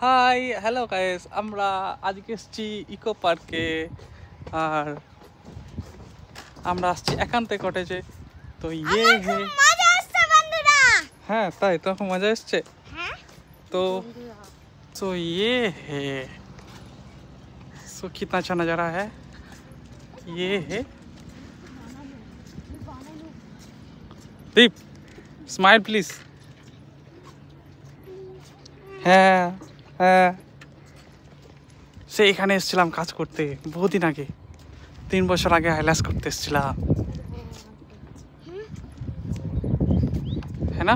Hi hello guys, আমরা আজকে এসেছি ইকো পার্কে। আর আমরা আসছি একান্তে কটেজে। তো ইয়ে হে মজা আসছে বন্ধুরা। হ্যাঁ, তাই তো খুব মজা এসছে। হ্যাঁ तो तो ये है सो कितना अच्छा नज़ारा है। ये है दीप, स्माइल प्लीज। হ্যাঁ হ্যাঁ, সে এখানে এসেছিলাম কাজ করতে বহুদিন আগে, 3 বছর আগে আইল্যাস করতে এসেছিলাম, है ना।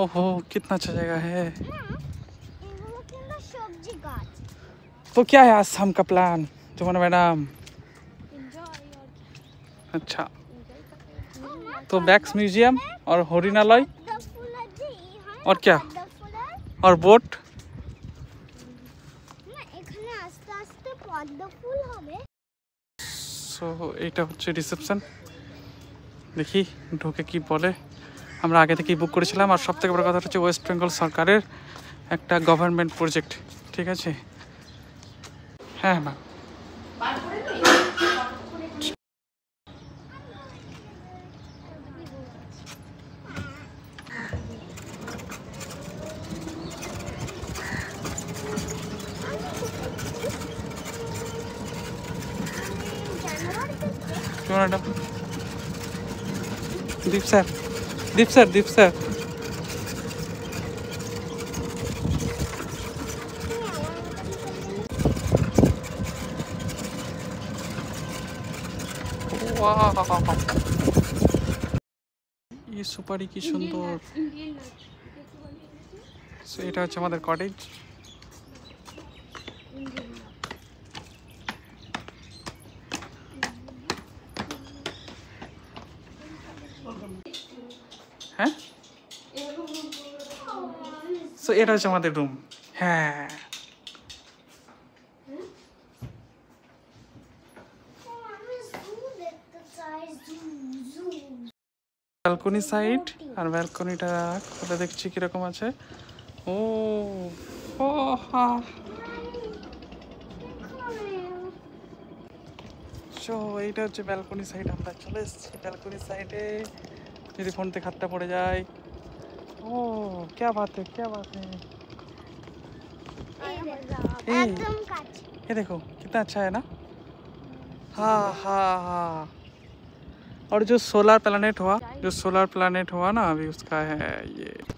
ओहो कितना अच्छा जगह है। এগুলো কিন্তু সবজি গাছ। तो क्या है आज शाम का प्लान जुम्मन मैडम? अच्छा, तो बैक्स म्यूजियम और हरिणालय और क्या और बोट। না এখানে আস্তে আস্তে পদ্ম ফুল হবে। সো এইটা হচ্ছে রিসেপশন, দেখি ঢুকে কি বলে। আমরা আগে থেকেই বুক করেছিলাম, আর সব থেকে বড় কথা হচ্ছে ওয়েস্ট বেঙ্গল সরকারের একটা গভর্নমেন্ট প্রজেক্ট, ঠিক আছে। হ্যাঁ না ম্যাডাম, দীপ স্যার, দীপ স্যার, দীপ স্যার। এই সুপারি কি সুন্দর। So, এটা হচ্ছে আমাদের কটেজ। হ্যাঁ, সো এটা হচ্ছে আমাদের রুম। হ্যাঁ, ব্যালকনি সাইড, আর ব্যালকনিটা খুলে দেখছি কিরকম আছে। ও ও হা, সো এইটা হচ্ছে ব্যালকনি সাইড। আমরা চলে এসেছি ব্যালকনি সাইডে। যদি ফোন থেকে হাতটা পড়ে যায়। ও क्या बात है, क्या बात है। একদম কাছে। ये देखो कितना अच्छा है ना। हाँ हाँ हाँ, और जो सोलर प्लैनेट हुआ ना अभी, उसका है ये।